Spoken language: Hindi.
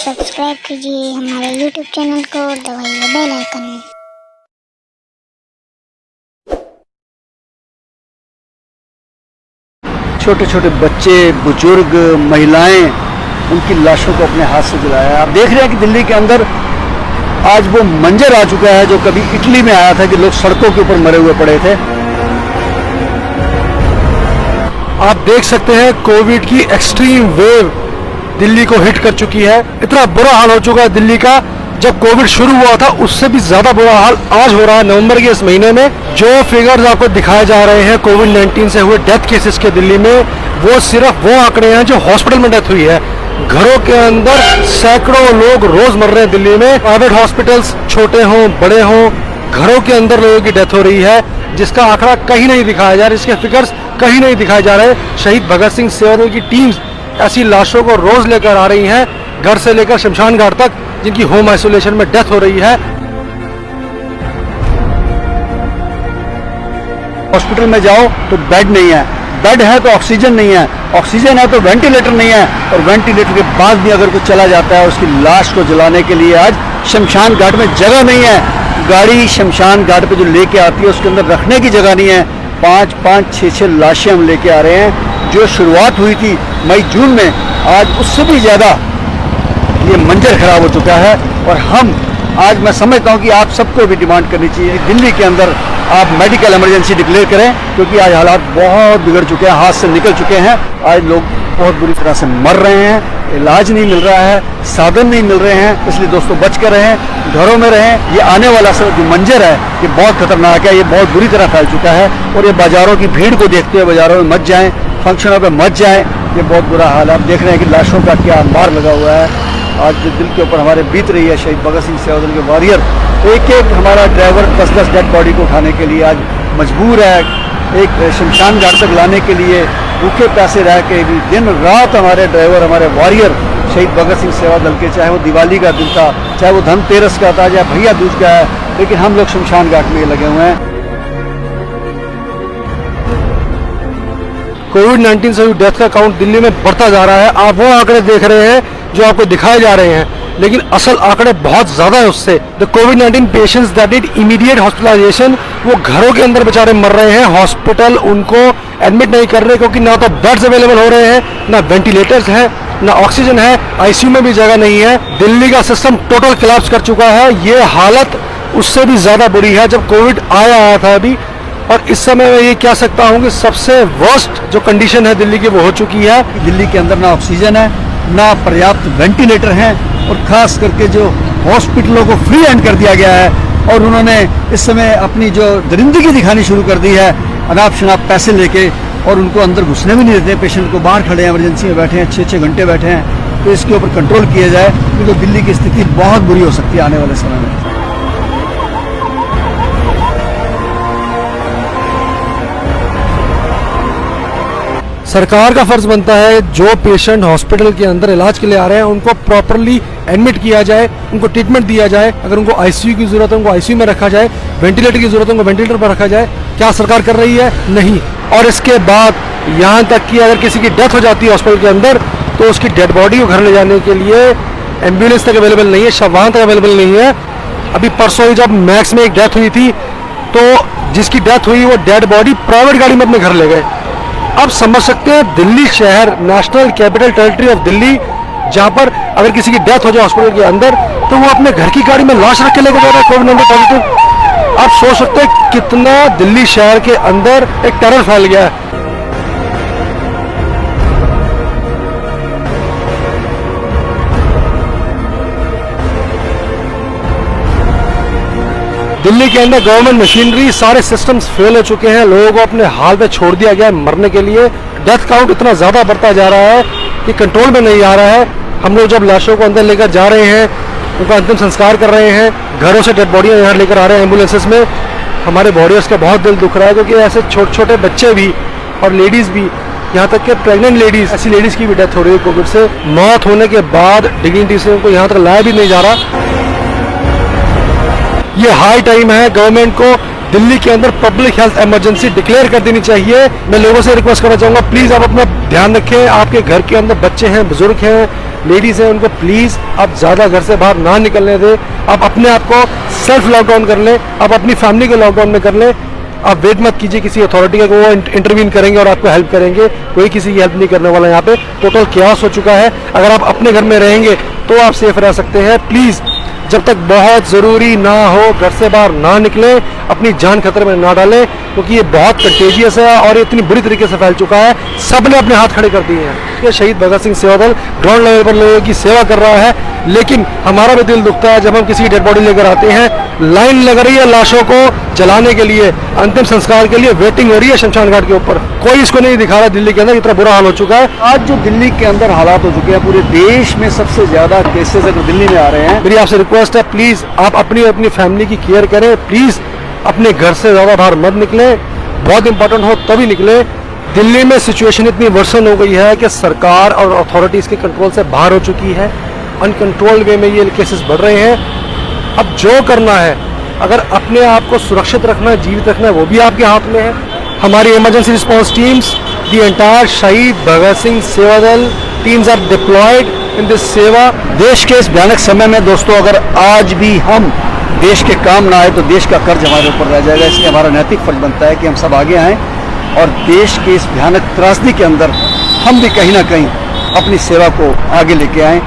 सब्सक्राइब कीजिए हमारे YouTube चैनल को और दबाइए बेल आइकन। छोटे छोटे बच्चे, बुजुर्ग, महिलाएं उनकी लाशों को अपने हाथ से जलाया। आप देख रहे हैं कि दिल्ली के अंदर आज वो मंजर आ चुका है जो कभी इटली में आया था कि लोग सड़कों के ऊपर मरे हुए पड़े थे। आप देख सकते हैं कोविड की एक्सट्रीम वेव दिल्ली को हिट कर चुकी है। इतना बुरा हाल हो चुका है दिल्ली का, जब कोविड शुरू हुआ था उससे भी ज्यादा बुरा हाल आज हो रहा है नवंबर के इस महीने में। जो फिगर्स आपको दिखाए जा रहे हैं कोविड-19 से हुए डेथ केसेस के दिल्ली में, वो सिर्फ वो आंकड़े हैं जो हॉस्पिटल में डेथ हुई है। घरों के अंदर सैकड़ों लोग रोज मर रहे हैं दिल्ली में। प्राइवेट हॉस्पिटल्स छोटे हों बड़े हों, घरों के अंदर लोगों की डेथ हो रही है, जिसका आंकड़ा कहीं नहीं दिखाया जा रहा, इसके फिगर्स कहीं नहीं दिखाए जा रहे। शहीद भगत सिंह सेवादल की टीम्स ऐसी लाशों को रोज लेकर आ रही हैं, घर से लेकर शमशान घाट तक, जिनकी होम आइसोलेशन में डेथ हो रही है। हॉस्पिटल में जाओ तो बेड नहीं है, बेड है तो ऑक्सीजन नहीं है, ऑक्सीजन है तो वेंटिलेटर नहीं है, और वेंटिलेटर के बाद भी अगर कोई चला जाता है उसकी लाश को जलाने के लिए आज शमशान घाट में जगह नहीं है। गाड़ी शमशान घाट पे जो लेके आती है उसके अंदर रखने की जगह नहीं है। 5-5, 6-6 लाशें हम लेके आ रहे हैं। जो शुरुआत हुई थी मई जून में, आज उससे भी ज़्यादा ये मंजर खराब हो चुका है। और हम आज मैं समझता हूँ कि आप सबको भी डिमांड करनी चाहिए दिल्ली के अंदर आप मेडिकल इमरजेंसी डिक्लेयर करें, क्योंकि आज हालात बहुत बिगड़ चुके हैं, हाथ से निकल चुके हैं। आज लोग बहुत बुरी तरह से मर रहे हैं, इलाज नहीं मिल रहा है, साधन नहीं मिल रहे हैं। इसलिए दोस्तों बच कर रहें, घरों में रहें। ये आने वाला सब जो मंजर है ये बहुत खतरनाक है, ये बहुत बुरी तरह फैल चुका है। और ये बाजारों की भीड़ को देखते हुए बाजारों में मत जाएं, फंक्शनों पे मत जाएं, ये बहुत बुरा हाल है। आप देख रहे हैं कि लाशों का क्या मार लगा हुआ है। आज जो दिल के ऊपर हमारे बीत रही है शहीद भगत सिंह सेवादल के वॉरियर, एक हमारा ड्राइवर 10-10 डेड बॉडी को उठाने के लिए आज मजबूर है, एक शमशान घाट तक लाने के लिए भूखे प्यासे रह के भी दिन रात हमारे ड्राइवर, हमारे वॉरियर शहीद भगत सिंह सेवादल के, चाहे वो दिवाली का दिन था, चाहे वो धनतेरस का था, चाहे भैया दूज का है, लेकिन हम लोग शमशान घाट में लगे हुए हैं। कोविड-19 से हुई डेथ का काउंट दिल्ली में बढ़ता जा रहा है। आप वो आंकड़े देख रहे हैं जो आपको दिखाए जा रहे हैं, लेकिन असल आंकड़े बहुत ज्यादा है उससे। द कोविड-19 patients that need immediate hospitalisation, वो घरों के अंदर बेचारे मर रहे हैं। हॉस्पिटल उनको एडमिट नहीं कर रहे, क्योंकि ना तो बेड्स अवेलेबल हो रहे हैं, ना वेंटिलेटर्स हैं, ना ऑक्सीजन है, आईसीयू में भी जगह नहीं है। दिल्ली का सिस्टम टोटल कोलैप्स कर चुका है। ये हालत उससे भी ज्यादा बुरी है जब कोविड आया था अभी, और इस समय मैं ये कह सकता हूँ कि सबसे वर्स्ट जो कंडीशन है दिल्ली की वो हो चुकी है। दिल्ली के अंदर ना ऑक्सीजन है, ना पर्याप्त वेंटिलेटर हैं, और खास करके जो हॉस्पिटलों को फ्री हैंड कर दिया गया है, और उन्होंने इस समय अपनी जो दरिंदगी दिखानी शुरू कर दी है, अनाप शनाप पैसे लेके, और उनको अंदर घुसने भी नहीं देते। पेशेंट को बाहर खड़े हैं, इमरजेंसी में बैठे हैं, 6-6 घंटे बैठे हैं। तो इसके ऊपर कंट्रोल किया जाए, क्योंकि दिल्ली की स्थिति बहुत बुरी हो सकती है आने वाले समय में। सरकार का फर्ज बनता है जो पेशेंट हॉस्पिटल के अंदर इलाज के लिए आ रहे हैं उनको प्रॉपरली एडमिट किया जाए, उनको ट्रीटमेंट दिया जाए। अगर उनको आईसीयू की जरूरत है उनको आईसीयू में रखा जाए, वेंटिलेटर की जरूरत है उनको वेंटिलेटर पर रखा जाए। क्या सरकार कर रही है? नहीं। और इसके बाद यहाँ तक कि अगर किसी की डेथ हो जाती है हॉस्पिटल के अंदर, तो उसकी डेड बॉडी को घर ले जाने के लिए एम्बुलेंस तक अवेलेबल नहीं है, शव वाहन तक अवेलेबल नहीं है। अभी परसों ही जब मैक्स में एक डेथ हुई थी, तो जिसकी डेथ हुई वो डेड बॉडी प्राइवेट गाड़ी में अपने घर ले गए। अब समझ सकते हैं दिल्ली शहर, national capital territory of Delhi, जहां पर अगर किसी की डेथ हो जाए हॉस्पिटल के अंदर, तो वो अपने घर की गाड़ी में लाश रख के लेकर जा रहा है कोविड-19 पॉजिटिव। आप सोच सकते हैं कितना दिल्ली शहर के अंदर एक टेरर फैल गया है। दिल्ली के अंदर गवर्नमेंट मशीनरी, सारे सिस्टम्स फेल हो चुके हैं। लोगों को अपने हाल पे छोड़ दिया गया है मरने के लिए। डेथ काउंट इतना ज्यादा बढ़ता जा रहा है कि कंट्रोल में नहीं आ रहा है। हम लोग जब लाशों को अंदर लेकर जा रहे हैं, उनका अंतिम संस्कार कर रहे हैं, घरों से डेड बॉडियां यहाँ लेकर आ रहे हैं एम्बुलेंसेस में, हमारे वॉरियर्स का बहुत दिल दुख रहा है, क्योंकि ऐसे छोटे छोटे बच्चे भी और लेडीज भी, यहाँ तक कि प्रेग्नेंट लेडीज, ऐसी लेडीज की भी डेथ हो रही है कोविड से। मौत होने के बाद डिग्निटी से उनको यहाँ तक लाया भी नहीं जा रहा। ये हाई टाइम है गवर्नमेंट को दिल्ली के अंदर पब्लिक हेल्थ इमरजेंसी डिक्लेयर कर देनी चाहिए। मैं लोगों से रिक्वेस्ट करना चाहूंगा, प्लीज आप अपना ध्यान रखें। आपके घर के अंदर बच्चे हैं, बुजुर्ग हैं, लेडीज़ हैं उनको प्लीज़ आप ज़्यादा घर से बाहर ना निकलने दें। आप अपने आप को सेल्फ लॉकडाउन कर लें, आप अपनी फैमिली को लॉकडाउन में कर लें। आप वेट मत कीजिए किसी अथॉरिटी का कि वो इंटरवीन करेंगे और आपको हेल्प करेंगे। कोई किसी की हेल्प नहीं करने वाला। यहाँ पे टोटल क्यास हो चुका है। अगर आप अपने घर में रहेंगे तो आप सेफ रह सकते हैं। प्लीज़ जब तक बहुत ज़रूरी ना हो घर से बाहर ना निकलें, अपनी जान खतरे में ना डालें, क्योंकि ये बहुत कंटेजियस है और ये इतनी बुरी तरीके से फैल चुका है। सब ने अपने हाथ खड़े कर दिए हैं। ये शहीद भगत सिंह सेवा दल ग्राउंड लेवल पर लोगों की सेवा कर रहा है, लेकिन हमारा भी दिल दुखता है जब हम किसी की डेड बॉडी लेकर आते हैं, लाइन लग रही है लाशों को जलाने के लिए, अंतिम संस्कार के लिए वेटिंग हो रही है शमशान घाट के ऊपर। कोई इसको नहीं दिखा रहा। दिल्ली के अंदर इतना बुरा हाल हो चुका है। आज जो दिल्ली के अंदर हालात हो चुके हैं, पूरे देश में सबसे ज्यादा केसेस अगर दिल्ली में आ रहे हैं। मेरी आपसे रिक्वेस्ट है, प्लीज़ आप अपनी अपनी फैमिली की केयर करें। प्लीज़ अपने घर से ज़्यादा बाहर मत निकलें। बहुत इंपॉर्टेंट हो तभी निकले। दिल्ली में सिचुएशन इतनी वर्सन हो गई है कि सरकार और अथॉरिटीज़ के कंट्रोल से बाहर हो चुकी है। अनकंट्रोल्ड वे में ये केसेस बढ़ रहे हैं। अब जो करना है, अगर अपने आप को सुरक्षित रखना है, जीवित रखना है, वो भी आपके हाथ में है। हमारी emergency response teams, the entire Shaheed Bhagat Singh Sewa Dal teams are deployed in this seva. देश के इस भयानक समय में दोस्तों, अगर आज भी हम देश के काम ना आए तो देश का कर्ज हमारे ऊपर रह जाएगा। इसलिए हमारा नैतिक फर्ज बनता है कि हम सब आगे आएँ और देश के इस भयानक त्रासदी के अंदर हम भी कहीं ना कहीं अपनी सेवा को आगे लेके आएँ।